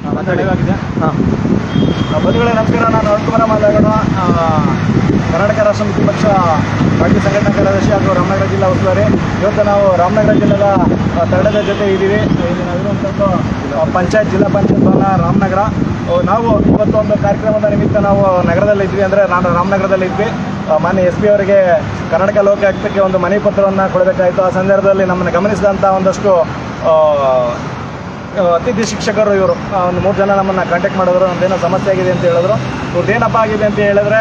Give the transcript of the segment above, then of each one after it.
ಮಾತಾಡಲಾಗಿದೆ. ಹಾಂ, ಬಂಧುಗಳೇ ನಮಸ್ಕಾರ. ನಾನು ಅರುಣ್ ಮಾತಾಡೋಣ. ಕರ್ನಾಟಕ ರಾಷ್ಟ್ರ ಸಮಿತಿ ಪಕ್ಷ ಪಾರ್ಟಿ ಸಂಘಟನಾ ಕಾರ್ಯದರ್ಶಿ ಹಾಗೂ ರಾಮನಗರ ಜಿಲ್ಲಾ ಉಸ್ತುವಾರಿ. ಇವತ್ತು ನಾವು ರಾಮನಗರ ಜಿಲ್ಲೆಯ ತಂಡದ ಜೊತೆ ಇದ್ದೀವಿ. ಇಲ್ಲಿ ನಾವಿರುವಂಥದ್ದು ಪಂಚಾಯತ್ ಜಿಲ್ಲಾ ಪಂಚಾಯತ್ ಭವನ ರಾಮನಗರ. ನಾವು ಇವತ್ತು ಒಂದು ಕಾರ್ಯಕ್ರಮದ ನಿಮಿತ್ತ ನಾವು ನಗರದಲ್ಲಿದ್ವಿ, ಅಂದರೆ ನಾನು ರಾಮನಗರದಲ್ಲಿದ್ವಿ. ಮಾನ್ಯ SP ಅವರಿಗೆ ಕರ್ನಾಟಕ ಲೋಕಾಯುಕ್ತಕ್ಕೆ ಒಂದು ಮನವಿ ಪತ್ರವನ್ನು ಕೊಡಬೇಕಾಯಿತು. ಆ ಸಂದರ್ಭದಲ್ಲಿ ನಮ್ಮನ್ನು ಗಮನಿಸಿದಂಥ ಒಂದಷ್ಟು ಅತಿಥಿ ಶಿಕ್ಷಕರು ಇವರು ಒಂದು 3 ಜನ ನಮ್ಮನ್ನು ಕಾಂಟ್ಯಾಕ್ಟ್ ಮಾಡಿದ್ರು. ನಮ್ಮದೇನೋ ಸಮಸ್ಯೆ ಆಗಿದೆ ಅಂತ ಹೇಳಿದ್ರು. ಇವ್ರದ್ದೇನಪ್ಪ ಆಗಿದೆ ಅಂತ ಹೇಳಿದ್ರೆ,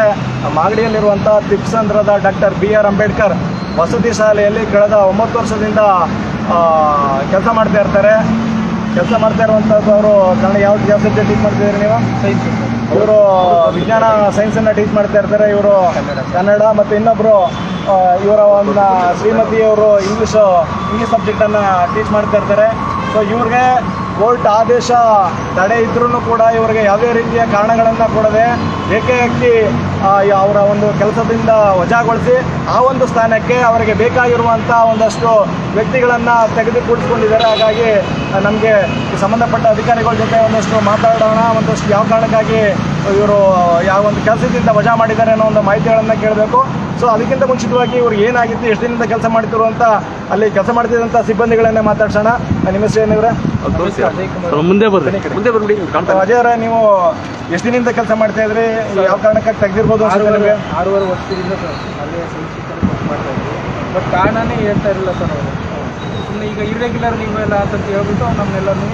ಮಾಗಡಿಯಲ್ಲಿರುವಂಥ ತಿಪ್ಸಂದ್ರದ ಡಾಕ್ಟರ್ BR ಅಂಬೇಡ್ಕರ್ ವಸತಿ ಶಾಲೆಯಲ್ಲಿ ಕಳೆದ 9 ವರ್ಷದಿಂದ ಕೆಲಸ ಮಾಡ್ತಾ ಇರ್ತಾರೆ. ಕೆಲಸ ಮಾಡ್ತಾ ಇರುವಂಥದ್ದು ಅವರು ಕನ್ನಡ ಯಾವ ಸಬ್ಜೆಕ್ಟ್ ಟೀಚ್ ಮಾಡ್ತಿದ್ದೀರಿ ನೀವು? ಸೈನ್ಸ್. ಇವರು ವಿಜ್ಞಾನ ಸೈನ್ಸನ್ನು ಟೀಚ್ ಮಾಡ್ತಾ ಇರ್ತಾರೆ. ಇವರು ಕನ್ನಡ ಮತ್ತು ಇನ್ನೊಬ್ಬರು ಇವರ ಒಂದು ಶ್ರೀಮತಿಯವರು ಇಂಗ್ಲೀಷ್ ಸಬ್ಜೆಕ್ಟನ್ನು ಟೀಚ್ ಮಾಡ್ತಾ ಇರ್ತಾರೆ. ಸೊ ಇವ್ರಿಗೆ ಕೋರ್ಟ್ ಆದೇಶ ತಡೆ ಇದ್ರೂ ಕೂಡ ಇವರಿಗೆ ಯಾವುದೇ ರೀತಿಯ ಕಾರಣಗಳನ್ನು ಕೊಡದೆ ಏಕಾಏಕಿ ಅವರ ಒಂದು ಕೆಲಸದಿಂದ ವಜಾಗೊಳಿಸಿ ಆ ಒಂದು ಸ್ಥಾನಕ್ಕೆ ಅವರಿಗೆ ಬೇಕಾಗಿರುವಂಥ ಒಂದಷ್ಟು ವ್ಯಕ್ತಿಗಳನ್ನು ತೆಗೆದುಕೊಳಿಸ್ಕೊಂಡಿದ್ದಾರೆ. ಹಾಗಾಗಿ ನಮಗೆ ಸಂಬಂಧಪಟ್ಟ ಅಧಿಕಾರಿಗಳ ಜೊತೆ ಒಂದಷ್ಟು ಮಾತಾಡೋಣ, ಒಂದಷ್ಟು ಯಾವ ಕಾರಣಕ್ಕಾಗಿ ಇವರು ಯಾವ ಒಂದು ಕೆಲಸದಿಂದ ವಜಾ ಮಾಡಿದ್ದಾರೆ ಅನ್ನೋ ಒಂದು ಮಾಹಿತಿಗಳನ್ನು ಕೇಳಬೇಕು. ಸೊ ಅದಕ್ಕಿಂತ ಮುಂಚಿತವಾಗಿ ಇವ್ರಿಗೆ ಏನಾಗಿತ್ತು, ಎಷ್ಟು ದಿನದಿಂದ ಕೆಲಸ ಮಾಡ್ತಿರು ಅಂತ ಅಲ್ಲಿ ಕೆಲಸ ಮಾಡ್ತಿದ್ದಂಥ ಸಿಬ್ಬಂದಿಗಳನ್ನೇ ಮಾತಾಡ್ಸೋಣ. ನಿಮ್ಮ ಹೆಸರು ಏನಿದ್ರೆ? ಮುಂದೆ ಬರ್ರಿ. ಅಜಯ್ ಅವರೇ, ನೀವು ಎಷ್ಟು ದಿನದಿಂದ ಕೆಲಸ ಮಾಡ್ತಾ ಇದ್ರಿ? ಯಾವ ಕಾರಣಕ್ಕಾಗಿ ತೆಗೆದಿರ್ಬೋದು? 6.5 ವರ್ಷದಿಂದ ಸರ್ ಅಲ್ಲೇ ಸಂಸ್ಥೆ ಮಾಡ್ತಾ ಇದ್ವಿ. ಬಟ್ ಕಾರಣನೇ ಹೇಳ್ತಾ ಇರಲಿಲ್ಲ ಸರ್ ಅವರು. ಸುಮ್ಮನೆ ಈಗ ಇರ್ರೆಗ್ಯುಲರ್ ನೀವೆಲ್ಲ ಅಂತ ಹೇಳ್ಬಿಟ್ಟು ನಮ್ಮನ್ನೆಲ್ಲರೂ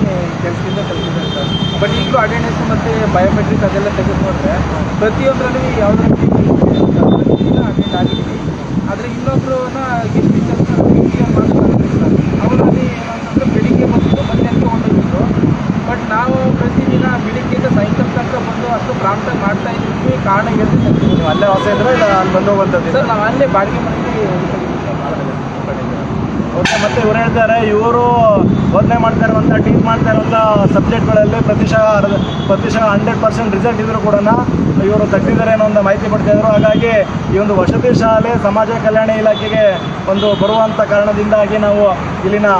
ಕೆಲಸದಿಂದ ಕಲಿಸಿದ್ದಾರೆ ಸರ್. ಬಟ್ ಈಗಲೂ ಅಟೆಂಡೆನ್ಸ್ ಮತ್ತು ಬಯೋಮೆಟ್ರಿಕ್ ಅದೆಲ್ಲ ತೆಗೆದು ನೋಡಿದ್ರೆ ಪ್ರತಿಯೊಂದರಲ್ಲಿ ಯಾವುದೇ ಅಟೆಂಡ್ ಆಗಿದ್ದೀವಿ. ಆದರೆ ಇನ್ನೊಬ್ಬರನ್ನ ಕ್ಲಿಯರ್ ಮಾಡ್ತಾರೆ ಸರ್. ಅವರಲ್ಲಿ ಏನಂತಂದರೆ ಬೆಳಿಗ್ಗೆ ಬಂದು ಮಧ್ಯಾಹ್ನಕ್ಕೆ ಹೊಂದಿದ್ರು. ಬಟ್ ನಾವು ಪ್ರತಿದಿನ ಬೆಳಿಗ್ಗೆಯಿಂದ ಸಾಯಂಕಾಲ ತನಕ ಬಂದು ಅಷ್ಟು ಪ್ರಾಂಪ್ಟಾಗಿ ಮಾಡ್ತಾ ಇದ್ವಿ. ಕಾರಣ ಹೇಳ್ತೀನಿ, ನೀವು ಅಲ್ಲೇ ವಾಸ ಇದ್ರೆ ಇಲ್ಲ ಅಲ್ಲಿ ಬಂದು ಹೋಗುವಂಥದ್ದು ಸರ್? ನಾವು ಅಲ್ಲೇ ಬಾಡಿಗೆ ಮನೆಗೆ ಓಕೆ. ಮತ್ತು ಇವ್ರು ಹೇಳ್ತಾರೆ, ಇವರು ಬೋಧನೆ ಮಾಡ್ತಾ ಇರುವಂಥ ಟೀಚ್ ಮಾಡ್ತಾ ಇರುವಂಥ ಸಬ್ಜೆಕ್ಟ್ಗಳಲ್ಲಿ ಪ್ರತಿಶತ 100% ರಿಸಲ್ಟ್ ಇದ್ದರೂ ಕೂಡ ಇವರು ತೆಗೆದಿದ್ದಾರೆ ಅನ್ನೋ ಒಂದು ಮಾಹಿತಿ ಪಡ್ತಾಯಿದ್ರು. ಹಾಗಾಗಿ ಈ ಒಂದು ವಸತಿ ಶಾಲೆ ಸಮಾಜ ಕಲ್ಯಾಣ ಇಲಾಖೆಗೆ ಒಂದು ಬರುವಂಥ ಕಾರಣದಿಂದಾಗಿ ನಾವು ಇಲ್ಲಿನ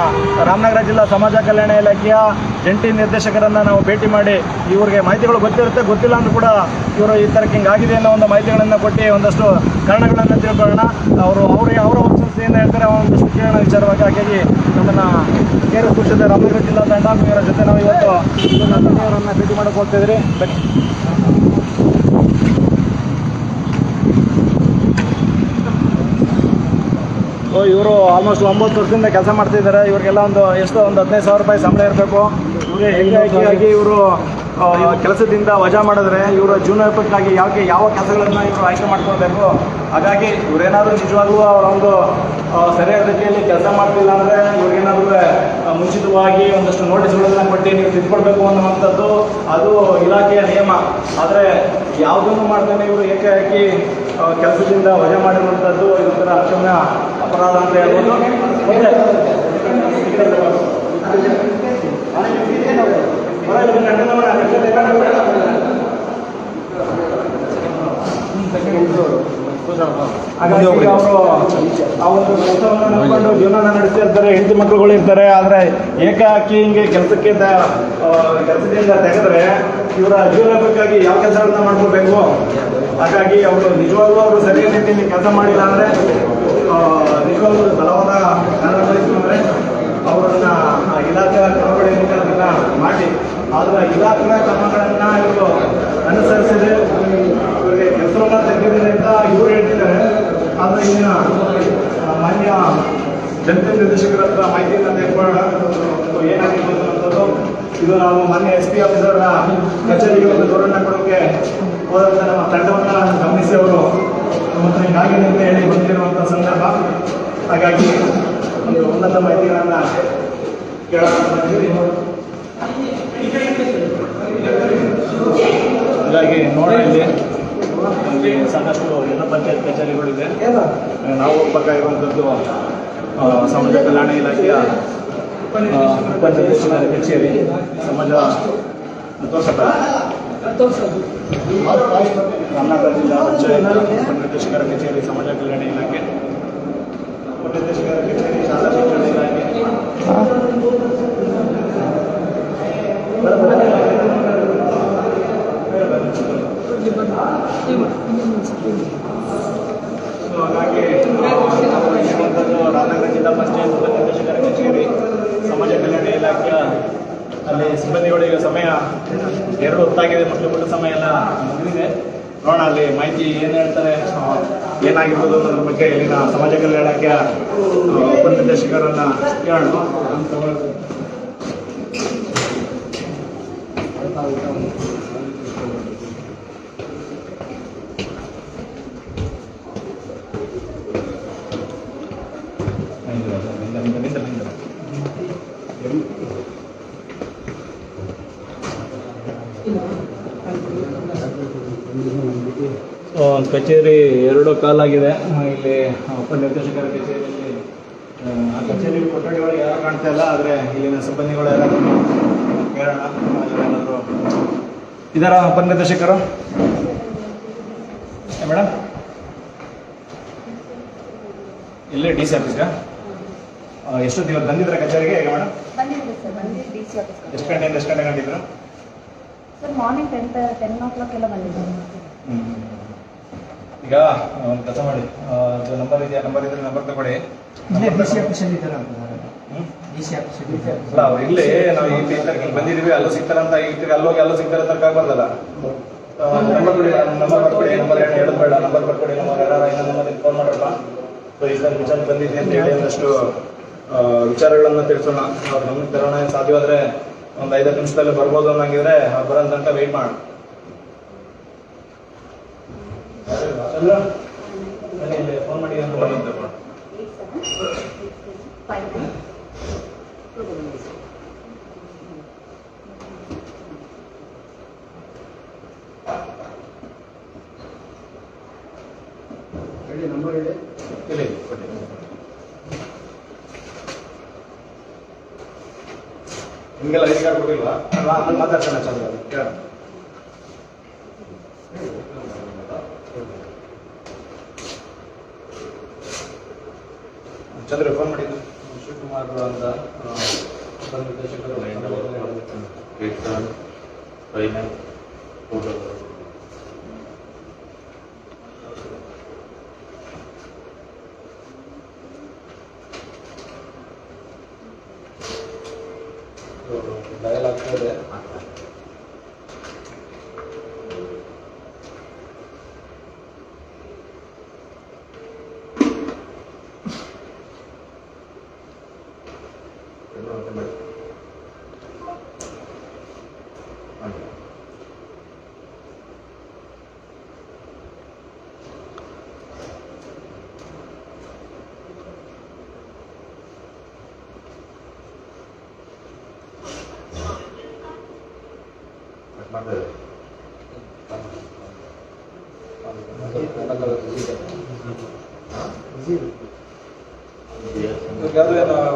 ರಾಮನಗರ ಜಿಲ್ಲಾ ಸಮಾಜ ಕಲ್ಯಾಣ ಇಲಾಖೆಯ ಜಂಟಿ ನಿರ್ದೇಶಕರನ್ನು ನಾವು ಭೇಟಿ ಮಾಡಿ ಇವ್ರಿಗೆ ಮಾಹಿತಿಗಳು ಗೊತ್ತಿರುತ್ತೆ, ಗೊತ್ತಿಲ್ಲ ಅಂದರೂ ಕೂಡ ಇವರು ಈ ಥರಕ್ಕೆ ಹಿಂಗಾಗಿದೆ ಅನ್ನೋ ಒಂದು ಮಾಹಿತಿಗಳನ್ನು ಕೊಟ್ಟು ಒಂದಷ್ಟು ಕಾರಣಗಳನ್ನು ತಿಳ್ಕೊಳ್ಳೋಣ. ಅವರ ಆಪ್ಷನ್ಸ್ ಏನು ಹೇಳ್ತಾರೆ ಒಂದಷ್ಟು ಕೇಳೋಣ ವಿಚಾರವಾಗಿ. ಹಾಗಾಗಿ ನಮ್ಮನ್ನು KRS ಪಕ್ಷದ ರಾಮನಗರ ಜಿಲ್ಲಾ ತಂಡ ಇವರ ಜೊತೆ ನಾವು ಇವತ್ತು ತಂದೆಯವರನ್ನು ಭೇಟಿ ಮಾಡೋಕೆ ಹೋಗ್ತಾ ಇದ್ದೀರಿ. ಬನ್ನಿ. ಇವರು ಆಲ್ಮೋಸ್ಟ್ 9 ವರ್ಷದಿಂದ ಕೆಲಸ ಮಾಡ್ತಿದ್ದಾರೆ. ಇವ್ರಿಗೆಲ್ಲ ಒಂದು 15,000 ರೂಪಾಯಿ ಸಂಬಳ ಇರಬೇಕು. ಇವ್ರಿಗೆ ಏಕಾಏಕಿಯಾಗಿ ಇವರು ಕೆಲಸದಿಂದ ವಜಾ ಮಾಡಿದ್ರೆ ಇವರ ಜೀವನೋಪಾಯಕ್ಕಾಗಿ ಯಾವ ಕೆಲಸಗಳನ್ನು ಇವರು ಆಯ್ಕೆ ಮಾಡ್ಕೊಳ್ಬೇಕು. ಹಾಗಾಗಿ ಇವರೇನಾದರೂ ನಿಜವಾಗ್ಲೂ ಅವರ ಒಂದು ಸರಿಯಾದ ರೀತಿಯಲ್ಲಿ ಕೆಲಸ ಮಾಡ್ತಿಲ್ಲ ಅಂದರೆ ಇವ್ರಿಗೇನಾದರೂ ಮುಂಚಿತವಾಗಿ ಒಂದಷ್ಟು ನೋಟಿಸ್ಗಳನ್ನು ಕೊಟ್ಟು ನೀವು ತಿದ್ಕೊಳ್ಬೇಕು ಅನ್ನುವಂಥದ್ದು ಅದು ಇಲಾಖೆಯ ನಿಯಮ. ಆದರೆ ಯಾವುದನ್ನು ಮಾಡ್ತಾನೆ ಇವರು ಏಕಾಏಕಿ ಕೆಲಸದಿಂದ ವಜಾ ಮಾಡಿರುವಂಥದ್ದು ಇದೊಂಥರ ಅಕ್ಷಮ್ಯ ಅಪರಾಧ ಅಂತ ಹೇಳ್ಬೋದು. ಹಾಗಾಗಿ ಅವರು ಆ ಒಂದು ಕೆಲಸವನ್ನು ನಂಬಿಕೊಂಡು ಜೀವನ ನಡೆಸ್ತಾ ಇರ್ತಾರೆ. ಹೆಂಡತಿ ಮಕ್ಕಳುಗಳು ಇರ್ತಾರೆ. ಆದರೆ ಏಕಾಏಕಿ ಹಿಂಗೆ ಕೆಲಸದಿಂದ ತೆಗೆದ್ರೆ ಇವರ ಜೀವನೋಪಾಯಕ್ಕಾಗಿ ಯಾವ ಕೆಲಸಗಳನ್ನ ಮಾಡ್ಕೋಬೇಕು. ಹಾಗಾಗಿ ಅವರು ನಿಜವಾಗ್ಲೂ ಅವರು ಸರಿಯಾದ ರೀತಿಯಲ್ಲಿ ಕೆಲಸ ಮಾಡಿಲ್ಲ ಅಂದರೆ ನಿಜವಾಗ್ಲೂ ಬಲವಾದ ಕಾರಣಗಳಿತ್ತು ಅಂದರೆ ಅವರನ್ನು ಇಲಾಖೆಯ ಕ್ರಮಗಳಿಂದ ಮಾಡಿ, ಆದರೆ ಇಲಾಖೆಯ ಕ್ರಮಗಳನ್ನು ಇವರು ಅನುಸರಿಸಿದೆ ಇವರಿಗೆ ಕೆಲಸವನ್ನು ತೆಗೆದಿದೆ ಅಂತ ಇವರು ಹೇಳ್ತಿದ್ದಾರೆ. ಆದರೆ ಇನ್ನು ಮಾನ್ಯ ಜಂಟಿ ನಿರ್ದೇಶಕರ ಹತ್ರ ಮಾಹಿತಿಯನ್ನು ತೆಗೆದುಕೊಳ್ಳೋಣ ಏನಾಗಿರ್ಬೋದು ಅನ್ನೋದು. ಇದು ನಾವು ಮಾನ್ಯ SP ಆಫೀಸರ್ನ ಕಚೇರಿಗೆ ಒಂದು ದೂರನ್ನು ಕೊಡೋಕ್ಕೆ ಹೋದಂಥ ನಮ್ಮ ತಂಡವನ್ನು ಗಮನಿಸಿ ಅವರು ನಮ್ಮ ಹತ್ರ ಹಿಂಗಾಗಿದೆ ಅಂತ ಹೇಳಿ ಬಂದಿರುವಂಥ ಸಂದರ್ಭ. ಹಾಗಾಗಿ ಒಂದು ಉನ್ನತ ಮಾಹಿತಿಗಳನ್ನು ಕೇಳೋಣ. ಹೀಗಾಗಿ ನೋಡಲ್ಲಿ ಸಾಕಷ್ಟು ಎಲ್ಲ ಪಂಚಾಯತ್ ಕಚೇರಿಗಳಿದೆ. ನಾವು ಹೋಗ್ಬೇಕಾಗಿರುವಂಥದ್ದು ಸಮಾಜ ಕಲ್ಯಾಣ ಇಲಾಖೆಯ ಉಪನಿರ್ದೇಶಕರ ಕಚೇರಿ, ಸಮಾಜ ರಾಮನಗರ ಜಿಲ್ಲಾ ಪಂಚಾಯತ್ ಉಪನಿರ್ದೇಶಕರ ಕಚೇರಿ, ಸಮಾಜ ಕಲ್ಯಾಣ ಇಲಾಖೆ, ಉಪನಿರ್ದೇಶಕರ ಕಚೇರಿ, ಶಾಲಾ ಶಿಕ್ಷಣ ಇಲಾಖೆ. ಸೊ ಹಾಗಾಗಿ ನಾವು ಇರುವಂಥದ್ದು ರಾಮನಗರ ಜಿಲ್ಲಾ ಪಂಚಾಯತ್ ಉಪನಿರ್ದೇಶಕರ ಕಚೇರಿ ಸಮಾಜ ಕಲ್ಯಾಣ ಇಲಾಖೆಯ ಅಲ್ಲಿ ಸಿಬ್ಬಂದಿಗಳಿಗೆ ಸಮಯ 2 ಹೊತ್ತಾಗಿದೆ, ಮುಖ್ಯಪಟ್ಟ ಸಮಯ ಎಲ್ಲ ಮುಗಿದಿದೆ. ನೋಡೋಣ ಅಲ್ಲಿ ಮಾಹಿತಿ ಏನು ಹೇಳ್ತಾರೆ, ಏನಾಗಿರ್ಬೋದು ಅನ್ನೋದ್ರ ಬಗ್ಗೆ ಇಲ್ಲಿನ ಸಮಾಜ ಕಲ್ಯಾಣ ಇಲಾಖೆಯ ಉಪನಿರ್ದೇಶಕರನ್ನು ಕೇಳೋಣ. ಕಚೇರಿ 2 ಕಾಲಾಗಿದೆ. ಇಲ್ಲಿ ಉಪನಿರ್ದೇಶಕರ ಕಚೇರಿಯಲ್ಲಿ ಆ ಕಚೇರಿ ಕೊಠಡಿ ಒಳಗೆ ಯಾರು ಕಾಣ್ತಾ ಇಲ್ಲ, ಆದರೆ ಇಲ್ಲಿನ ಸಿಬ್ಬಂದಿಗಳು ಯಾರಾದರೂ ಕೇಳೋಣ. ಏನಾದರೂ ಇದರ ಉಪನಿರ್ದೇಶಕರು ಮೇಡಮ್ ಇಲ್ಲೇ ಡಿ ಸಿ ಆಫೀಸ್ಗೆ ಎಷ್ಟೊತ್ತು ಇವತ್ತು ಬಂದಿದ್ರೆ ಕಚೇರಿಗೆ ಹೇಗೆ ಮೇಡಮ್? ಬಂದಿದ್ದೆ ಸರ್, ಬಂದಿದ್ದು ಡಿ ಸಿ ಆಫೀಸ್. ಎಷ್ಟು ಗಂಟೆಯಿಂದ ಎಷ್ಟು ಗಂಟೆ ಗಂಟಿದ್ರು ಸರ್? ಮಾರ್ನಿಂಗ್ 10 ಎಲ್ಲ ಬಂದಿದ್ದೆ. ಈಗ ಒಂದು ಕೆಲಸ ಮಾಡಿ, ಅದು ನಂಬರ್ ಇದೆಯಾ? ನಂಬರ್ ಇದ್ರೆ ನಂಬರ್ ತಗೊಳ್ಳಿ. ಅಲ್ಲ ಅವ್ರು ಇಲ್ಲಿ ನಾವು ಇಲ್ಲಿ ಬಂದಿದ್ದೀವಿ, ಅಲ್ಲೂ ಸಿಗ್ತಾರಂತ ಇರ್ತೀವಿ, ಅಲ್ಲೋಗಿ ಅಲ್ಲೂ ಸಿಗ್ತಾರೆ ಅಂತ ಆಗ್ಬಾರ್ದಲ್ಲ. ನಂಬರ್ ಕೊಡಿ, ನಂಬರ್ ಬರ್ಕೊಡಿ. ನಂಬರ್ ಹೇಳೋದು ಬೇಡ, ನಂಬರ್ ಬರ್ಕೊಡಿ. ನಂಬರ್ ಯಾರು ಇನ್ನೊಂದು ನಂಬರ್ ಫೋನ್ ಮಾಡೋಣ. ಸೊ ಈ ಸಲ ವಿಚಾರ ಬಂದಿದೆ ಅಂತ ಹೇಳಿ ಒಂದಷ್ಟು ವಿಚಾರಗಳನ್ನು ತಿಳಿಸೋಣ. ಅವ್ರು ನಮಗೆ ತರೋಣ, ಸಾಧ್ಯವಾದರೆ ಒಂದು 5 ನಿಮಿಷದಲ್ಲಿ ಬರ್ಬೋದು ಅನ್ನಂಗಿದ್ರೆ ಬರೋಂತ ತನಕ ವೆಯ್ಟ್ ಮಾಡೋಣ. ಅಲ್ಲ ಇಲ್ಲಿ ಫೋನ್ ಮಾಡಿ ಅಂತ ಬಂದಂತೆ ಹೇಳಿ, ನಂಬರ್ ಹೇಳಿ. ಇಲ್ಲಿ ಕೊಡಿ. ನಿಮಗೆಲ್ಲ ಐಡಿ ಕಾರ್ಡ್ ಕೊಟ್ಟಿಲ್ವಾ? ಅಲ್ಲಿ ಮಾತಾಡ್ಸೋಣ ಚಂದ್ರ, ಕೇಳ. ಚಂದ್ರ ಫೋನ್ ಮಾಡಿದ್ದು ಶಿವಕುಮಾರ್ ಅಂತ ಉಪನಿರ್ದೇಶಕರು. ಡಯಲ್ ಆಗ್ತಾ ಇದೆ.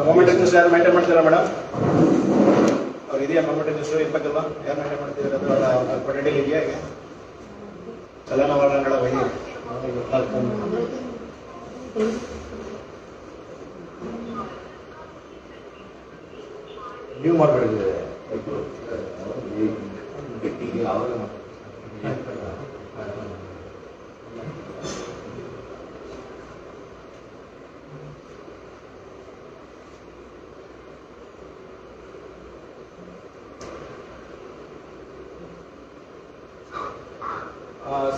ಮೊಮೆಂಟ್ ರಿಜಿಸ್ಟರ್ ಯಾರು ಮೇಂಟೈನ್ ಮಾಡ್ತೀರಾ ಮೇಡಮ್? ಅವ್ರು ಇದೆಯಾ ಮೊಮೆಂಟ್ ರಿಜಿಸ್ಟರ್? ಇರ್ಬೇಕಲ್ವಾ? ಯಾರು ಮೇಂಟೈನ್ ಮಾಡ್ತಿದ್ದಾರೆ? ಅದು ಕೊಠಡಿಯಲ್ಲಿ ಇದೆಯಾ? ಹೇಗೆ ಚಲನವಲನಗಳ ವಹಿ ನೀವು ಮಾಡಬೇಡಿದ್ರೆ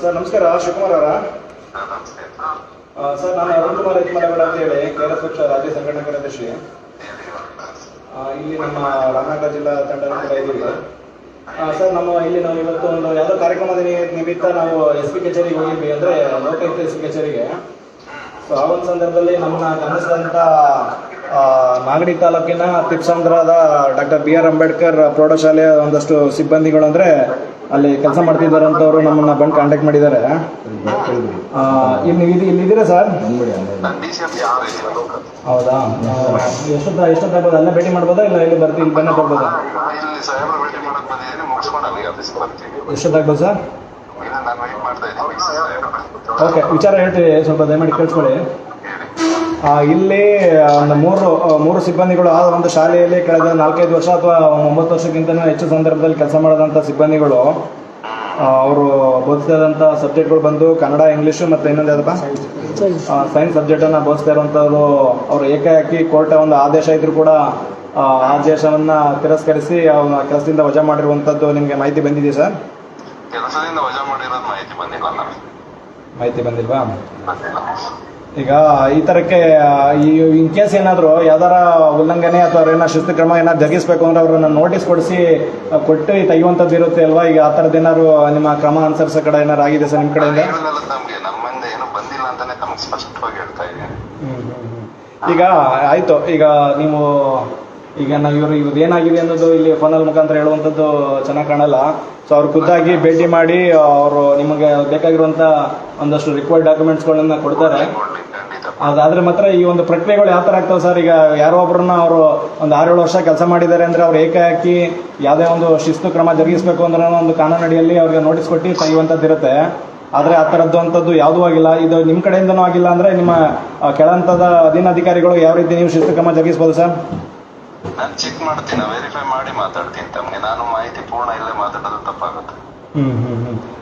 ಸರ್ ನಮಸ್ಕಾರ, ಶಿವಕುಮಾರ್ ಅವರ? ಸರ್ ನಾನು ಅರುಣ್ ಕುಮಾರ್ ಯಜಮಾನಗೌಡ ಅಂತ ಹೇಳಿ KRS ಪಕ್ಷ ರಾಜ್ಯ ಸಂಘಟನಾ ಕಾರ್ಯದರ್ಶಿ. ಇಲ್ಲಿ ನಮ್ಮ ರಾಮನಗರ ಜಿಲ್ಲಾ ತಂಡದ ಕೂಡ ಇದ್ದೀವಿ. ಸರ್ ನಾವು ಇವತ್ತು ಒಂದು ಯಾವುದೋ ಕಾರ್ಯಕ್ರಮದ ನಿಮಿತ್ತ ನಾವು SP ಕಚೇರಿಗೆ ಹೋಗಿದ್ವಿ, ಅಂದರೆ ಲೋಕಾಯುಕ್ತ SP ಕಚೇರಿಗೆ. ಸೊ ಆ ಒಂದು ಸಂದರ್ಭದಲ್ಲಿ ನಮ್ಮನ್ನ ಗಮನಿಸಿದಂಥ ಮಾಗಡಿ ತಾಲೂಕಿನ ತಿಪ್ಸಂದ್ರದ ಡಾಕ್ಟರ್ BR ಅಂಬೇಡ್ಕರ್ ಪ್ರೌಢಶಾಲೆಯ ಒಂದಷ್ಟು ಸಿಬ್ಬಂದಿಗಳು, ಅಂದರೆ ಅಲ್ಲಿ ಕೆಲಸ ಮಾಡ್ತಿದ್ದಾರಂಥವ್ರು ನಮ್ಮನ್ನ ಬಂದು ಕಾಂಟ್ಯಾಕ್ಟ್ ಮಾಡಿದ್ದಾರೆ. ಇಲ್ಲಿದ್ದೀರಾ ಸರ್? ಹೌದಾ? ಎಷ್ಟೊತ್ತಾಗ್ಬೋದು? ಅಲ್ಲೇ ಭೇಟಿ ಮಾಡ್ಬೋದಾ ಇಲ್ಲ ಇಲ್ಲಿ ಇಲ್ಲಿ ಬನ್ನಿ ಬರ್ಬೋದಾ? ಎಷ್ಟೊತ್ತಾಗ್ಬೋದು ಸರ್? ಓಕೆ, ವಿಚಾರ ಹೇಳ್ತೀವಿ, ಸ್ವಲ್ಪ ದಯಮಾಡಿ ಕೇಳಿಸ್ಕೊಳ್ಳಿ. ಇಲ್ಲಿ ಒಂದು ಮೂರು ಸಿಬ್ಬಂದಿಗಳು ಆ ಒಂದು ಶಾಲೆಯಲ್ಲಿ ಕಳೆದ 4-5 ವರ್ಷ ಅಥವಾ 9 ವರ್ಷಕ್ಕಿಂತ ಹೆಚ್ಚು ಸಂದರ್ಭದಲ್ಲಿ ಕೆಲಸ ಮಾಡಿದಂಥ ಸಿಬ್ಬಂದಿಗಳು ಅವರು ಬೋಧಿಸಿದಂಥ ಸಬ್ಜೆಕ್ಟ್ಗಳು ಬಂದು ಕನ್ನಡ, ಇಂಗ್ಲೀಷು ಮತ್ತು ಇನ್ನೊಂದು ಯಾವುದಪ್ಪ ಸೈನ್ಸ್ ಸಬ್ಜೆಕ್ಟನ್ನು ಬೋಧಿಸ್ತಾ ಇರುವಂಥವ್ರು ಅವರು ಏಕಾಏಕಿ ಕೋರ್ಟ್ ಒಂದು ಆದೇಶ ಇದ್ರೂ ಕೂಡ ಆದೇಶವನ್ನು ತಿರಸ್ಕರಿಸಿ ಅವನ ಕೆಲಸದಿಂದ ವಜಾ ಮಾಡಿರುವಂಥದ್ದು ನಿಮಗೆ ಮಾಹಿತಿ ಬಂದಿದೆ ಸರ್? ಕೆಲಸದಿಂದ ವಜಾ ಮಾಡಿರೋದು ಮಾಹಿತಿ ಬಂದಿಲ್ಲ ನನಗೆ. ಮಾಹಿತಿ ಬಂದಿಲ್ವಾ? ಬಂದಿಲ್ಲ. ಈಗ ಈ ಥರಕ್ಕೆ ಇನ್ ಕೇಸ್ ಏನಾದರೂ ಯಾವ್ದಾರ ಉಲ್ಲಂಘನೆ ಅಥವಾ ಅವ್ರೇನೋ ಶಿಸ್ತು ಕ್ರಮ ಏನಾದ್ರು ಜರುಗಿಸ್ಬೇಕು ಅಂದ್ರೆ ಅವ್ರನ್ನ ನೋಟಿಸ್ ಕೊಟ್ಟು ತೆಗೆಯುವಂಥದ್ದು ಇರುತ್ತೆ ಅಲ್ವಾ? ಈಗ ಆ ಥರದ್ದು ಏನಾದ್ರು ನಿಮ್ಮ ಕ್ರಮ ಅನುಸರಿಸೋ ಕಡೆ ಏನಾರು ಆಗಿದೆ ಸರ್ ನಿಮ್ಮ ಕಡೆಯಿಂದ? ನಮಗೆ ನಮ್ಮಿಂದ ಏನು ಬಂದಿಲ್ಲ ಅಂತಾನೆ ತಮಗೆ ಸ್ಪಷ್ಟವಾಗಿ ಹೇಳ್ತಾ ಇದ್ದೀನಿ. ಈಗ ಆಯಿತು, ಈಗ ನೀವು ಈಗ ಇವ್ರದ್ದು ಏನಾಗಿದೆ ಅನ್ನೋದು ಇಲ್ಲಿ ಫೋನಲ್ಲಿ ಮುಖಾಂತರ ಹೇಳುವಂಥದ್ದು ಚೆನ್ನಾಗಿ ಕಾಣಲ್ಲ. ಸೊ ಅವ್ರು ಖುದ್ದಾಗಿ ಭೇಟಿ ಮಾಡಿ ಅವರು ನಿಮಗೆ ಬೇಕಾಗಿರುವಂಥ ಒಂದಷ್ಟು ರಿಕ್ವೈರ್ಡ್ ಡಾಕ್ಯುಮೆಂಟ್ಸ್ಗಳನ್ನ ಕೊಡ್ತಾರೆ. ಅದಾದ್ರೆ ಮಾತ್ರ ಈ ಒಂದು ಪ್ರಕ್ರಿಯೆಗಳು ಯಾವ ಥರ ಆಗ್ತವೆ ಸರ್? ಈಗ ಯಾರೋ ಒಬ್ಬರನ್ನ ಅವರು ಒಂದು 6-7 ವರ್ಷ ಕೆಲಸ ಮಾಡಿದ್ದಾರೆ ಅಂದರೆ ಅವ್ರು ಏಕಾಏಕಿ ಯಾವುದೇ ಒಂದು ಶಿಸ್ತು ಕ್ರಮ ಜರುಗಿಸಬೇಕು ಅಂದ್ರೆ ಒಂದು ಕಾನೂನಡಿಯಲ್ಲಿ ಅವ್ರಿಗೆ ನೋಟಿಸ್ ಕೊಟ್ಟು ತೆಗೆಯುವಂಥದ್ದು ಇರುತ್ತೆ. ಆದರೆ ಆ ಥರದ್ದು ಅಂಥದ್ದು ಯಾವುದೂ ಆಗಿಲ್ಲ. ಇದು ನಿಮ್ಮ ಕಡೆಯಿಂದನೂ ಆಗಿಲ್ಲ ಅಂದರೆ ನಿಮ್ಮ ಕೆಳಹಂತದ ಅಧೀನಾಧಿಕಾರಿಗಳು ಯಾವ ರೀತಿ ನೀವು ಶಿಸ್ತು ಕ್ರಮ ಜರುಗಿಸ್ಬೋದು ಸರ್? ನಾನು ಚೆಕ್ ಮಾಡ್ತೀನಿ, ವೆರಿಫೈ ಮಾಡಿ ಮಾತಾಡ್ತೀನಿ ತಮಗೆ. ನಾನು ಮಾಹಿತಿ ಪೂರ್ಣ ಇಲ್ಲೇ ಮಾತಾಡೋದು ತಪ್ಪಾಗುತ್ತೆ.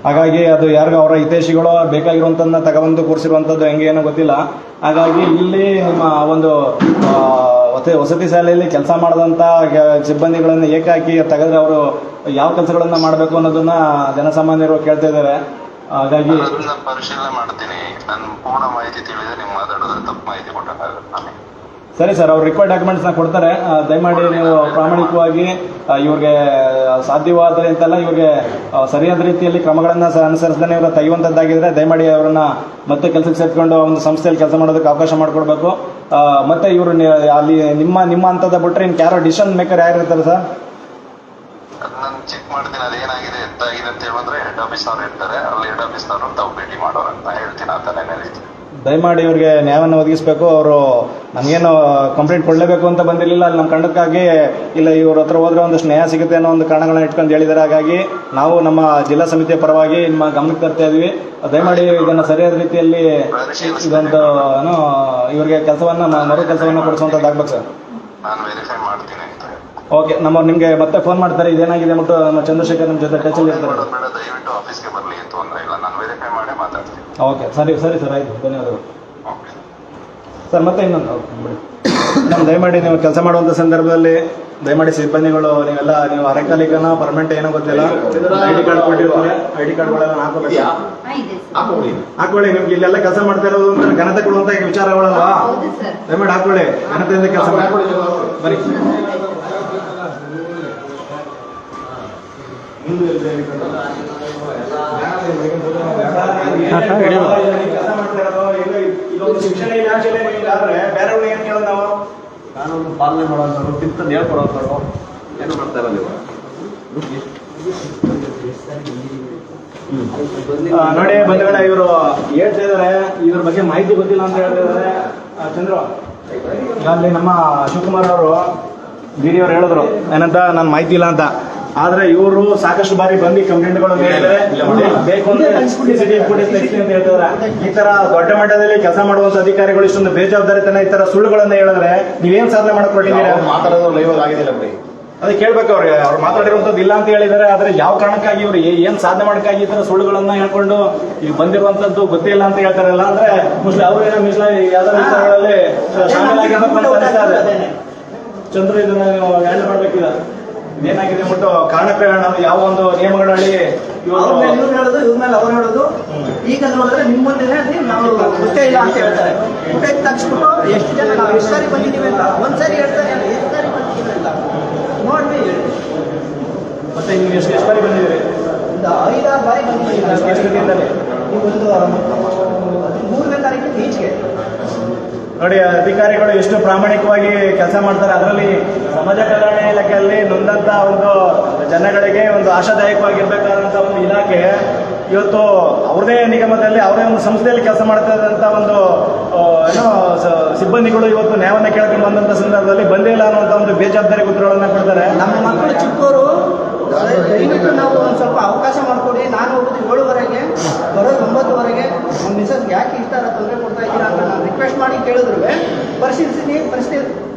ಹಾಗಾಗಿ ಅದು ಯಾರಿಗೂ ಅವರ ಹಿತೈಷಿಗಳು ಬೇಕಾಗಿರುವಂಥದ್ದನ್ನ ತಗೊಬಂದು ಕೂರಿಸಿರುವಂಥದ್ದು ಹೆಂಗೆ ಏನೋ ಗೊತ್ತಿಲ್ಲ. ಹಾಗಾಗಿ ಇಲ್ಲಿ ನಿಮ್ಮ ಒಂದು ವಸತಿ ಶಾಲೆಯಲ್ಲಿ ಕೆಲಸ ಮಾಡಿದಂಥ ಸಿಬ್ಬಂದಿಗಳನ್ನು ಏಕಾಕಿ ತೆಗೆದ್ರೆ ಅವರು ಯಾವ ಕೆಲಸಗಳನ್ನು ಮಾಡಬೇಕು ಅನ್ನೋದನ್ನ ಜನಸಾಮಾನ್ಯರು ಕೇಳ್ತಾ ಇದ್ದಾರೆ. ಹಾಗಾಗಿ ಪರಿಶೀಲನೆ ಮಾಡ್ತೀನಿ. ನಾನು ಪೂರ್ಣ ಮಾಹಿತಿ ತಿಳಿದ್ರೆ ನೀವು ಮಾತಾಡೋದ್ರೆ ತಪ್ಪು ಮಾಹಿತಿ ಕೊಟ್ಟಕ್ಕಾಗುತ್ತೆ. ಸರಿ ಸರ್, ಅವ್ರು ರಿಕ್ವೈರ್ಡ್ ಡಾಕ್ಯುಮೆಂಟ್ಸ್ನ ಕೊಡ್ತಾರೆ. ದಯಮಾಡಿ ನೀವು ಪ್ರಾಮಾಣಿಕವಾಗಿ ಇವ್ರಿಗೆ ಸಾಧ್ಯವಾದರೆ ಅಂತಲ್ಲ, ಇವ್ರಿಗೆ ಸರಿಯಾದ ರೀತಿಯಲ್ಲಿ ಕ್ರಮಗಳನ್ನು ಅನುಸರಿಸದೇ ಇವರು ತೆಗೆಯುವಂಥದ್ದಾಗಿದ್ದರೆ ದಯಮಾಡಿ ಅವರನ್ನ ಮತ್ತೆ ಕೆಲಸಕ್ಕೆ ಸೇರಿಕೊಂಡು ಒಂದು ಸಂಸ್ಥೆಯಲ್ಲಿ ಕೆಲಸ ಮಾಡೋದಕ್ಕೆ ಅವಕಾಶ ಮಾಡಿಕೊಡ್ಬೇಕು. ಮತ್ತೆ ಇವರು ಅಲ್ಲಿ ನಿಮ್ಮ ಹಂತದ ಬಿಟ್ಟರೆ ಇನ್ನು ಯಾರೋ ಡಿಸಿಷನ್ ಮೇಕರ್ ಯಾರು ಇರ್ತಾರೆ ಸರ್? ನಾನು ಚೆಕ್ ಮಾಡ್ತೀನಿ ಅದೇನಾಗಿದೆ ಎತ್ತಾಗಿದೆ ಅಂತ ಹೇಳಿದ್ರೆ ಹೆಡ್ ಆಫೀಸ್ನವ್ರು ಇರ್ತಾರೆ. ಅಲ್ಲಿ ಹೆಡ್ ಆಫೀಸ್ನವ್ರು ತಾವು ಭೇಟಿ ಮಾಡೋರಂತ ಹೇಳ್ತೀನಿ. ಆ ತಲೆನಲ್ಲಿ ದಯಮಾಡಿ ಇವ್ರಿಗೆ ನ್ಯಾಯವನ್ನು ಒದಗಿಸಬೇಕು. ಅವರು ನಮಗೇನು ಕಂಪ್ಲೇಂಟ್ ಕೊಡಲೇಬೇಕು ಅಂತ ಬಂದಿರಲಿಲ್ಲ. ಅಲ್ಲಿ ನಮ್ಮ ಕಂಡಕ್ಕಾಗಿ ಇಲ್ಲ ಇವ್ರ ಹತ್ರ ಹೋದ್ರೆ ಒಂದಷ್ಟು ನ್ಯಾಯ ಸಿಗುತ್ತೆ ಅನ್ನೋ ಒಂದು ಕಾರಣಗಳನ್ನ ಇಟ್ಕೊಂಡು ಹೇಳಿದ್ದಾರೆ. ಹಾಗಾಗಿ ನಾವು ನಮ್ಮ ಜಿಲ್ಲಾ ಸಮಿತಿಯ ಪರವಾಗಿ ನಿಮ್ಮ ಗಮನಕ್ಕೆ ತರ್ತಾ ಇದ್ವಿ. ದಯಮಾಡಿ ಇದನ್ನು ಸರಿಯಾದ ರೀತಿಯಲ್ಲಿ ಇದೊಂದು ಇವ್ರಿಗೆ ಮರು ಕೆಲಸವನ್ನು ಕೊಡಿಸುವಂಥದ್ದಾಗಬೇಕು ಸರ್. ನಾನು ವೆರಿಫೈ ಮಾಡ್ತೀನಿ. ಓಕೆ, ನಮ್ಮವ್ರು ನಿಮಗೆ ಮತ್ತೆ ಫೋನ್ ಮಾಡ್ತಾರೆ. ಇದೇನಾಗಿದೆ ಅಂದ್ಬಿಟ್ಟು ನಮ್ಮ ಚಂದ್ರಶೇಖರ್ ನಿಮ್ಮ ಜೊತೆ ಟಚಲ್ಲಿ ಇರ್ತಾರೆ. ದಯವಿಟ್ಟು ಆಫೀಸ್ಗೆ ಬರಲಿ, ತೊಂದರೆ ಇಲ್ಲ. ನಾನು ವೆರಿಫೈ ಮಾಡಿ ಮಾತಾಡ್ತೀನಿ. ಓಕೆ, ಸರಿ ಸರ್, ಆಯಿತು, ಧನ್ಯವಾದಗಳು ಸರ್. ಮತ್ತೆ ಇನ್ನೊಂದು ದಯಮಾಡಿ ನೀವು ಕೆಲಸ ಮಾಡುವಂಥ ಸಂದರ್ಭದಲ್ಲಿ ದಯಮಾಡಿ ಸಿಬ್ಬಂದಿಗಳು ನೀವು ಅರೆಕಾಲಿಕನ ಪರ್ಮನೆಂಟ್ ಏನೋ ಗೊತ್ತಿಲ್ಲ, ID ಕಾರ್ಡ್ ಕೊಟ್ಟಿರ್ತಾರೆ. ID ಕಾರ್ಡ್ಗಳೆಲ್ಲ ಹಾಕೊಳ್ಳಿ. ನಿಮ್ಗೆ ಇಲ್ಲೆಲ್ಲ ಕೆಲಸ ಮಾಡ್ತಾ ಇರೋದು ಅಂತ ಘನತೆ ಕೊಡುವಂಥ ವಿಚಾರಗಳಲ್ವಾ? ದಯಮಾಡಿ ಹಾಕೊಳ್ಳಿ, ಘನತೆಯಿಂದ ಕೆಲಸ ಮಾಡಿ. ಬರೀ ಶಿಕ್ಷಣ ಇಲಾಖೆಯಲ್ಲಿ ಬೇರೆಯವ್ರು ಏನು ಕೇಳೋದು ನಾವು? ಕಾನೂನು ಪಾಲನೆ ಮಾಡೋದು ತಿಂತ ಹೇಳ್ಕೊಡೋದು ಏನು ಮಾಡ್ತಾ ಇರೋದು ನೀವು? ನೋಡಿ ಬಂಧುಗಳೇ, ಇವರು ಹೇಳ್ತಾ ಇದಾರೆ ಇದ್ರ ಬಗ್ಗೆ ಮಾಹಿತಿ ಗೊತ್ತಿಲ್ಲ ಅಂತ ಹೇಳ್ತಿದ್ದಾರೆ. ಚಂದ್ರು, ಅಲ್ಲಿ ನಮ್ಮ ಶಿವಕುಮಾರ್ ಅವರು ಗಿರಿಯವರು ಹೇಳಿದ್ರು ಏನಂತ, ನಾನು ಮಾಹಿತಿ ಇಲ್ಲ ಅಂತ. ಆದ್ರೆ ಇವರು ಸಾಕಷ್ಟು ಬಾರಿ ಬಂದು ಕಂಪ್ಲೇಂಟ್ಗಳು ಬೇಕು ಅಂತ ಹೇಳ್ತಾರೆ. ಈ ತರ ದೊಡ್ಡ ಮಟ್ಟದಲ್ಲಿ ಕೆಲಸ ಮಾಡುವಂತ ಅಧಿಕಾರಿಗಳು ಇಷ್ಟೊಂದು ಬೇಜವಾಬ್ದಾರಿತನ ಈ ತರ ಸುಳ್ಳುಗಳನ್ನ ಹೇಳಿದ್ರೆ ನೀವೇನ್ ಸಾಧನೆ ಮಾಡ್ಕೊಟ್ಟಿದ್ದೀರಾ? ಮಾತಾಡೋದು ಲೈವ್ ಆಗಿದಿಲ್ಲ ಬಿಡಿ, ಅದೇ ಕೇಳ್ಬೇಕು. ಅವ್ರು ಮಾತಾಡಿರುವಂತದ್ದು ಇಲ್ಲ ಅಂತ ಹೇಳಿದ್ದಾರೆ. ಆದ್ರೆ ಯಾವ ಕಾರಣಕ್ಕಾಗಿ ಇವರು ಏನ್ ಸಾಧನೆ ಮಾಡಕ್ಕಾಗಿ ಈ ತರ ಸುಳ್ಳುಗಳನ್ನ ಹೇಳ್ಕೊಂಡು ಈಗ ಬಂದಿರುವಂತದ್ದು ಗೊತ್ತಿಲ್ಲ ಅಂತ ಹೇಳ್ತಾರಲ್ಲ. ಅಂದ್ರೆ ಮುಸ್ಲಿಂ ಅವರು ಏನೋ ಯಾವ್ದಾರ ವಿಚಾರಗಳಲ್ಲಿ ಶಾಮೀಲಾಗಿರ್ಬೇಕು ಅಂತ ಅನಿಸ್ತಾ ಇದೆ. ಚಂದ್ರು, ಇದನ್ನ ನೀವು ಹ್ಯಾಂಡಲ್ ಮಾಡ್ಬೇಕಿಲ್ಲ. ಇದೇನಾಗಿದೆ ಅಂದ್ಬಿಟ್ಟು ಕಾರಣಕ್ಕೆ ಯಾವ ಒಂದು ನಿಯಮಗಳಲ್ಲಿ ಇವ್ರ ಹೇಳೋದು, ಇವ್ರ ಮೇಲೆ ಅವ್ರು ಹೇಳೋದು. ಈಗ ನೋಡಿದ್ರೆ ನಿಮ್ಮ ಮುಂದೆ ನಾವು ಮುಟ್ಟೆ ಇಲ್ಲ ಅಂತ ಹೇಳ್ತಾರೆ. ಮುಟ್ಟೆ ತಗ್ಸ್ಬಿಟ್ಟು ಎಷ್ಟು ಜನ ನಾವು ಎಷ್ಟು ಸಾರಿ ಬಂದಿದ್ದೀವಿ ಅಂತ ಒಂದ್ಸಾರಿ ಹೇಳ್ತಾರೆ, ಎಷ್ಟು ಸಾರಿ ಬಂದಿದ್ದೀವಿ ಅಂತ ನೋಡಿ ಹೇಳಿ. ಮತ್ತೆ ನೀವು ಎಷ್ಟು ಬಾರಿ ಬಂದಿದ್ದೀರಿ? ಒಂದು 5-6 ಬಾರಿ ಬಂದಿದ್ದೀವಿ. ಒಂದು 3ನೇ ತಾರೀಕಿನ ಈಚೆಗೆ ನೋಡಿ, ಅಧಿಕಾರಿಗಳು ಎಷ್ಟು ಪ್ರಾಮಾಣಿಕವಾಗಿ ಕೆಲಸ ಮಾಡ್ತಾರೆ. ಅದರಲ್ಲಿ ಸಮಾಜ ಕಲ್ಯಾಣ ಇಲಾಖೆಯಲ್ಲಿ ನೊಂದಂತ ಒಂದು ಜನಗಳಿಗೆ ಒಂದು ಆಶಾದಾಯಕವಾಗಿರ್ಬೇಕಾದಂಥ ಒಂದು ಇಲಾಖೆ ಇವತ್ತು ಅವ್ರದೇ ನಿಗಮದಲ್ಲಿ ಅವರೇ ಒಂದು ಸಂಸ್ಥೆಯಲ್ಲಿ ಕೆಲಸ ಮಾಡ್ತಾ ಇದ್ದಂಥ ಒಂದು ಸಿಬ್ಬಂದಿಗಳು ಇವತ್ತು ನ್ಯಾಯವನ್ನು ಕೇಳ್ಕೊಂಡು ಬಂದಂಥ ಸಂದರ್ಭದಲ್ಲಿ ಬಂದೇ ಇಲ್ಲ ಅನ್ನುವಂಥ ಒಂದು ಬೇಜವಾಬ್ದಾರಿ ಉತ್ತರಗಳನ್ನು ಕೊಡ್ತಾರೆ. ನಮ್ಮ ಮಕ್ಕಳು ಚಿಕ್ಕವರು ದಯವಿಟ್ಟು ನಾವು ಒಂದು ಸ್ವಲ್ಪ ಅವಕಾಶ ಮಾಡಿಕೊಡಿ. ನಾನು ಹೋಗೋದು 7ವರೆಗೆ, ಬರೋದು 9ವರೆಗೆ. ನಮ್ಮ ಮಿಸಸ್ ಯಾಕೆ ಇಷ್ಟ ತೊಂದರೆ ಕೊಡ್ತಾ ಇದ್ದೀರಾ ಅಂತ ನಾನು ರಿಕ್ವೆಸ್ಟ್ ಮಾಡಿ ಕೇಳಿದ್ರು ಪರಿಶೀಲಿಸಿ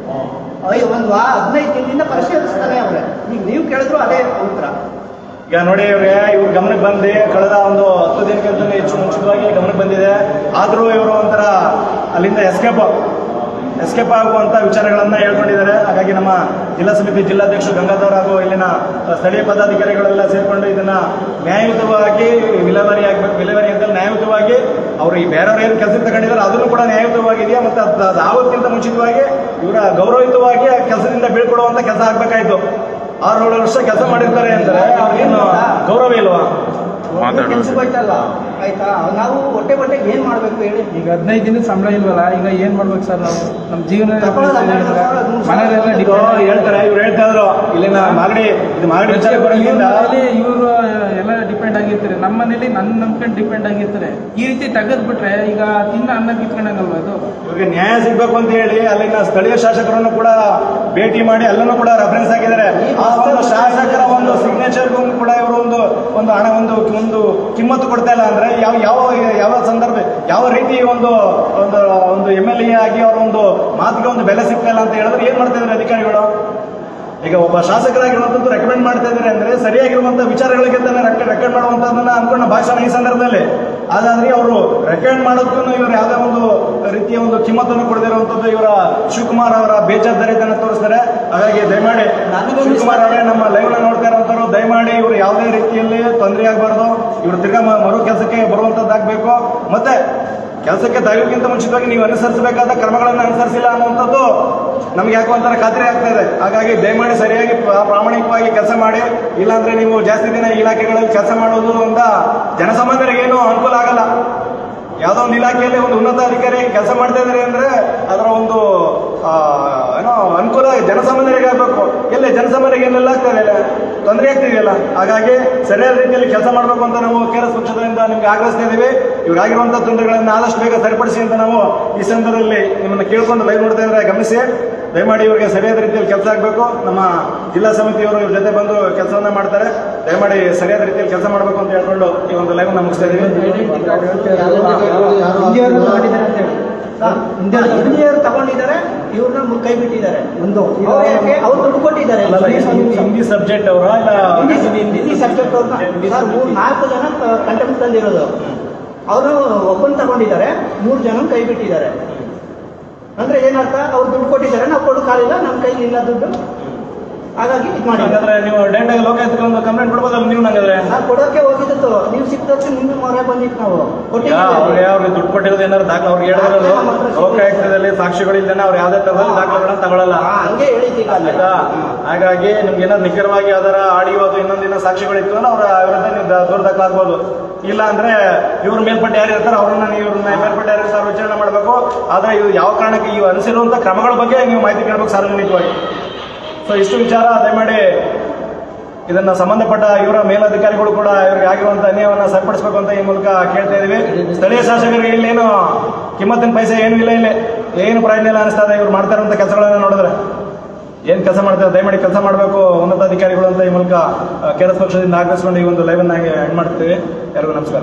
ಒಂದು 15 ದಿನದಿಂದ ಪರಿಶೀಲಿಸ್ತಾನೆ ಅವರೇ. ಈಗ ನೀವು ಕೇಳಿದ್ರು ಅದೇ ಉತ್ತರ. ಈಗ ನೋಡಿ ಇವ್ರ ಗಮನಕ್ಕೆ ಬಂದು ಕಳೆದ ಒಂದು 10 ದಿನಕ್ಕಿಂತ ಹೆಚ್ಚು ಮುಂಚಿತವಾಗಿ ಗಮನಕ್ಕೆ ಬಂದಿದೆ. ಆದರೂ ಇವರು ಒಂಥರ ಅಲ್ಲಿಂದ ಎಸ್ಕೇಪ್ ಆಗುವಂಥ ವಿಚಾರಗಳನ್ನು ಹೇಳ್ಕೊಂಡಿದ್ದಾರೆ. ಹಾಗಾಗಿ ನಮ್ಮ ಜಿಲ್ಲಾ ಸಮಿತಿ ಜಿಲ್ಲಾಧ್ಯಕ್ಷರು ಗಂಗಾಧರ್ ಹಾಗೂ ಇಲ್ಲಿನ ಸ್ಥಳೀಯ ಪದಾಧಿಕಾರಿಗಳೆಲ್ಲ ಸೇರಿಕೊಂಡು ಇದನ್ನ ನ್ಯಾಯಯುತವಾಗಿ ವಿಲೇವಾರಿ ಅಂತ ನ್ಯಾಯಯುತವಾಗಿ ಅವರು ಈ ಬೇರೆಯವರು ಏನು ಕೆಲಸ ತಗೊಂಡಿದ್ದಾರೆ ಅದನ್ನು ಕೂಡ ನ್ಯಾಯಯುತವಾಗಿದೆಯಾ ಮತ್ತು ಆಗೋದಕ್ಕಿಂತ ಮುಂಚಿತವಾಗಿ ಇವರ ಗೌರವಯುತವಾಗಿ ಆ ಕೆಲಸದಿಂದ ಬೀಳ್ಕೊಡುವಂಥ ಕೆಲಸ ಆಗಬೇಕಾಯ್ತು. 6-7 ವರ್ಷ ಕೆಲಸ ಮಾಡಿರ್ತಾರೆ ಅಂದರೆ ಅವ್ರಿಗೇನು ಗೌರವ ಇಲ್ವಾ? ಕೆಲ್ಸಕ್ಕೆ ಹೋಯ್ತಲ್ಲ ಆಯ್ತಾ, ನಾವು ಹೊಟ್ಟೆಗೆ ಏನ್ ಮಾಡ್ಬೇಕು ಹೇಳಿ? ಈಗ 15 ದಿನದ ಸಂಬಳ ಇಲ್ವಲ್ಲ, ಈಗ ಏನ್ ಮಾಡ್ಬೇಕು ಸರ್ ನಾವು? ನಮ್ಮ ಜೀವನ ಮನೆಯಲ್ಲೆಲ್ಲ ಹೇಳ್ತಾರೆ. ಇವ್ರು ಹೇಳ್ತಾ ಇದ್ರು ಇಲ್ಲಿನ ಮಾಗಡಿ ಇವರು ಎಲ್ಲ ಡಿಪೆಂಡ್ ಆಗಿರ್ತಾರೆ. ನಮ್ಮ ಮನೇಲಿ ನನ್ನ ನಂಬ್ಕೊಂಡು ಡಿಪೆಂಡ್ ಆಗಿರ್ತಾರೆ. ಈ ರೀತಿ ತೆಗೆದ್ಬಿಟ್ರೆ ಈಗ ತಿನ್ನ ಅನ್ನ ಕಿತ್ಕೊಂಡಂಗಲ್ವ ಅದು? ಇವ್ರಿಗೆ ನ್ಯಾಯ ಸಿಗ್ಬೇಕು ಅಂತ ಹೇಳಿ ಅಲ್ಲಿನ ಸ್ಥಳೀಯ ಶಾಸಕರನ್ನು ಕೂಡ ಭೇಟಿ ಮಾಡಿ ಅಲ್ಲೂ ಕೂಡ ರೆಫರೆನ್ಸ್ ಆಗಿದ್ದಾರೆ. ಆ ಒಂದು ಶಾಸಕರ ಒಂದು ಸಿಗ್ನೇಚರ್ಗೂ ಕೂಡ ಇವರು ಒಂದು ಹಣ ಒಂದು ಕಿಮ್ಮತ್ತು ಕೊಡ್ತಾ ಇಲ್ಲ ಅಂದ್ರೆ ಯಾವ ಸಂದರ್ಭ ಯಾವ ರೀತಿ ಒಂದು MLA ಆಗಿ ಅವರ ಒಂದು ಮಾತಿಗೆ ಒಂದು ಬೆಲೆ ಸಿಗ್ತಾ ಇಲ್ಲ ಅಂತ ಹೇಳಿದ್ರೆ ಏನ್ ಮಾಡ್ತಾ ಇದ್ದಾರೆ ಅಧಿಕಾರಿಗಳು? ಈಗ ಒಬ್ಬ ಶಾಸಕರಾಗಿರುವಂಥದ್ದು ರೆಕಮೆಂಡ್ ಮಾಡ್ತಾ ಇದ್ದಾರೆ ಅಂದ್ರೆ ಸರಿಯಾಗಿರುವಂತಹ ವಿಚಾರಗಳಿಗೆ ತಾನೇ ರೆಕಮೆಂಡ್ ಮಾಡುವಂತದನ್ನ ಅನ್ಕೊಂಡ ಭಾಷಣ ಈ ಸಂದರ್ಭದಲ್ಲಿ. ಅದಾದ್ರೆ ಅವರು ರೆಕಮೆಂಡ್ ಮಾಡೋದಕ್ಕೂ ಇವರು ಯಾವುದೇ ಒಂದು ರೀತಿಯ ಒಂದು ಕಿಮ್ಮತ್ತನ್ನು ಕೊಡದಿರುವಂತದ್ದು ಇವರ ಶಿವಕುಮಾರ್ ಅವರ ಬೇಜವಾಬ್ದಾರಿತನ ತೋರಿಸ್ತಾರೆ. ಹಾಗಾಗಿ ದಯಮಾಡಿ ಶಿವಕುಮಾರ್ ಅವರೇ ನಮ್ಮ ಲೈವ್ ನೋಡ್ತಾ ಇರುವಂತವ್ರು ದಯಮಾಡಿ ಇವರು ಯಾವುದೇ ರೀತಿಯಲ್ಲಿ ತೊಂದರೆ ಆಗಬಾರ್ದು. ಇವರು ತಿರ್ಗಾ ಮರು ಕೆಲಸಕ್ಕೆ ಬರುವಂತದ್ದಾಗಬೇಕು. ಮತ್ತೆ ಕೆಲಸಕ್ಕೆ ತೆಗೆಯೋಕ್ಕಿಂತ ಮುಂಚಿತವಾಗಿ ನೀವು ಅನುಸರಿಸಬೇಕಾದ ಕ್ರಮಗಳನ್ನು ಅನುಸರಿಸಿಲ್ಲ ಅನ್ನುವಂಥದ್ದು ನಮ್ಗೆ ಯಾಕೋ ಒಂಥರ ಖಾತ್ರಿ ಆಗ್ತಾ ಇದೆ. ಹಾಗಾಗಿ ದಯಮಾಡಿ ಸರಿಯಾಗಿ ಪ್ರಾಮಾಣಿಕವಾಗಿ ಕೆಲಸ ಮಾಡಿ. ಇಲ್ಲಾಂದ್ರೆ ನೀವು ಜಾಸ್ತಿ ದಿನ ಇಲಾಖೆಗಳಲ್ಲಿ ಕೆಲಸ ಮಾಡೋದು ಅಂತ ಜನಸಾಮಾನ್ಯರಿಗೆ ಏನು ಅನುಕೂಲ ಆಗಲ್ಲ. ಯಾವುದೋ ಒಂದು ಇಲಾಖೆಯಲ್ಲಿ ಒಂದು ಉನ್ನತ ಅಧಿಕಾರಿ ಕೆಲಸ ಮಾಡ್ತಾ ಇದ್ದಾರೆ ಅಂದ್ರೆ ಅದರ ಒಂದು ಅನುಕೂಲ ಜನಸಾಮಾನ್ಯರಿಗೆ ಆಗಬೇಕು. ಎಲ್ಲಿ ಜನಸಾಮಾನ್ಯರಿಗೆ ಏನೆಲ್ಲ ಆಗ್ತಾ ಇದೆ, ತೊಂದರೆ ಆಗ್ತಿದೆಯಲ್ಲ. ಹಾಗಾಗಿ ಸರಿಯಾದ ರೀತಿಯಲ್ಲಿ ಕೆಲಸ ಮಾಡಬೇಕು ಅಂತ ನಾವು KRS ಪಕ್ಷದಿಂದ ನಿಮ್ಗೆ ಆಗ್ರಹಿಸ್ತಾ ಇದ್ದೀವಿ. ಇವ್ರಾಗಿರುವಂತಹ ತೊಂದರೆಗಳನ್ನು ಆದಷ್ಟು ಬೇಗ ಸರಿಪಡಿಸಿ ಅಂತ ನಾವು ಈ ಸಂದರ್ಭದಲ್ಲಿ ನಿಮ್ಮನ್ನು ಕೇಳ್ಕೊಂಡು ಲೈವ್ ನೋಡ್ತಾ ಇದ್ರೆ ಗಮನಿಸಿ. ದಯಮಾಡಿ ಇವರಿಗೆ ಸರಿಯಾದ ರೀತಿಯಲ್ಲಿ ಕೆಲಸ ಆಗಬೇಕು. ನಮ್ಮ ಜಿಲ್ಲಾ ಸಮಿತಿಯವರು ಇವ್ರ ಜೊತೆ ಬಂದು ಕೆಲಸವನ್ನ ಮಾಡ್ತಾರೆ. ದಯಮಾಡಿ ಸರಿಯಾದ ರೀತಿಯಲ್ಲಿ ಕೆಲಸ ಮಾಡಬೇಕು ಅಂತ ಹೇಳ್ಕೊಂಡು ಈ ಒಂದು ಲೈವ್ ನ ಮುಗಿಸ್ತಾ ಇದೀವಿ. ಇಂಜಿನಿಯರ್ ತಗೊಂಡಿದ್ದಾರೆ, ಇವ್ರನ್ನ ಕೈ ಬಿಟ್ಟಿದ್ದಾರೆ. ಅವ್ರು ದುಡ್ಡು ಕೊಟ್ಟಿದ್ದಾರೆ. ಹಿಂದಿ ಸಬ್ಜೆಕ್ಟ್ ಅವರ ಹಿಂದಿ ಸಬ್ಜೆಕ್ಟ್ ಅವ್ರನ್ನ 4 ಜನ ಕಂಟೆಂಪ್ಟ್ ತಂದಿರೋದು. ಅವರು ಒಬ್ಬನ್ ತಗೊಂಡಿದ್ದಾರೆ, 3 ಜನ ಕೈ ಬಿಟ್ಟಿದ್ದಾರೆ. ಅಂದ್ರೆ ಏನರ್ಥ? ಅವ್ರು ದುಡ್ಡು ಕೊಟ್ಟಿದ್ದಾರೆ, ನಾವು ಕೊಡೋಕ್ಕಾಗಿಲ್ಲ, ನಮ್ಮ ಕೈಲಿ ಇಲ್ಲ ದುಡ್ಡು. ಹಾಗಾಗಿ ಇದು ಮಾಡಿ. ಹಾಗಾದ್ರೆ ನೀವು ಡೈರೆಕ್ಟ್ ಲೋಕಾಯುಕ್ತಕ್ಕೆ ಕಂಪ್ಲೇಂಟ್ ಕೊಡ್ಬೋದಲ್ಲ ನೀವು? ನಂಗಾದ್ರೆ ನಾವು ಕೊಡೋಕೆ ಹೋಗಿದ್ದು, ನೀವು ಸಿಕ್ತಕ್ಕೆ ನಿಮ್ಮ ಮೊರೆ ಬಂದಿತ್ತು. ನಾವು ಅವ್ರಿಗೆ ದುಡ್ಡು ಕೊಟ್ಟಿರೋದು ಏನಾದ್ರು ದಾಖಲೆ ಅವ್ರಿಗೆ ಹೇಳಿದ್ರು ಲೋಕಾಯುಕ್ತದಲ್ಲಿ ಸಾಕ್ಷಿಗಳಿಲ್ದೇನೆ ಅವ್ರು ಯಾವ್ದೇ ತರದಲ್ಲಿ ದಾಖಲೆಗಳನ್ನ ತಗೊಳ್ಳಲ್ಲ. ಹಂಗೆ ಹೇಳಿದ್ದೀಗ. ಹಾಗಾಗಿ ನಿಮ್ಗೆ ಏನಾದ್ರು ನಿಖರವಾಗಿ ಅದರ ಆಡಿಯೋ ಅಥವಾ ಇನ್ನೊಂದಿನ ಸಾಕ್ಷಿಗಳಿತ್ತು ಅಂದ್ರೆ ಅವರ ವಿರುದ್ಧ ನೀವು ದೂರ ದಾಖಲಾಗಬಹುದು. ಇಲ್ಲ ಅಂದ್ರೆ ಇವ್ರ ಮೇಲ್ಪಟ್ಟು ಯಾರು ಇರ್ತಾರೆ ಅವ್ರನ್ನ ಇವ್ರನ್ನ ಮೇಲ್ಪಟ್ಟು ಯಾರು ಸರ್ ವಿಚಾರಣೆ ಮಾಡಬೇಕು. ಆದ್ರೆ ಇದು ಯಾವ ಕಾರಣಕ್ಕೆ ಈ ಅನುಸರಿಸುವಂತ ಕ್ರಮಗಳ ಬಗ್ಗೆ ನೀವು ಮಾಹಿತಿ ಕೇಳಬೇಕು ಸಾರ್ವಜನಿಕವಾಗಿ. ಸೊ ಇಷ್ಟು ವಿಚಾರ ದಯಮಾಡಿ ಇದನ್ನ ಸಂಬಂಧಪಟ್ಟ ಇವರ ಮೇಲಧಿಕಾರಿಗಳು ಕೂಡ ಇವರಿಗೆ ಆಗಿರುವಂತ ಅನ್ಯಾಯವನ್ನು ಸರಿಪಡಿಸಬೇಕು ಅಂತ ಈ ಮೂಲಕ ಕೇಳ್ತಾ ಇದೀವಿ. ಸ್ಥಳೀಯ ಶಾಸಕರಿಗೆ ಇಲ್ಲೇನು ಕಿಮ್ಮತ್ತಿನ ಪೈಸೆ ಏನು ಇಲ್ಲ, ಇಲ್ಲಿ ಏನು ಪ್ರಯೋಜನ ಇಲ್ಲ ಅನಿಸ್ತಾ ಇದೆ. ಇವ್ರು ಮಾಡ್ತಾ ಇರುವಂತ ಕೆಲಸಗಳನ್ನ ನೋಡಿದ್ರೆ ಏನ್ ಕೆಲಸ ಮಾಡ್ತಾರೆ, ದಯಮಾಡಿ ಕೆಲಸ ಮಾಡಬೇಕು ಉನ್ನತ ಅಧಿಕಾರಿಗಳು ಅಂತ ಈ ಮೂಲಕ KRS ಪಕ್ಷದಿಂದ ಆಗ್ರಹಿಸಿಕೊಂಡು ಈ ಒಂದು ಲೈವ್ ಅನ್ನ ಎಂಡ್ ಮಾಡ್ತೀವಿ. ಎಲ್ಲರಿಗೂ ನಮಸ್ಕಾರ.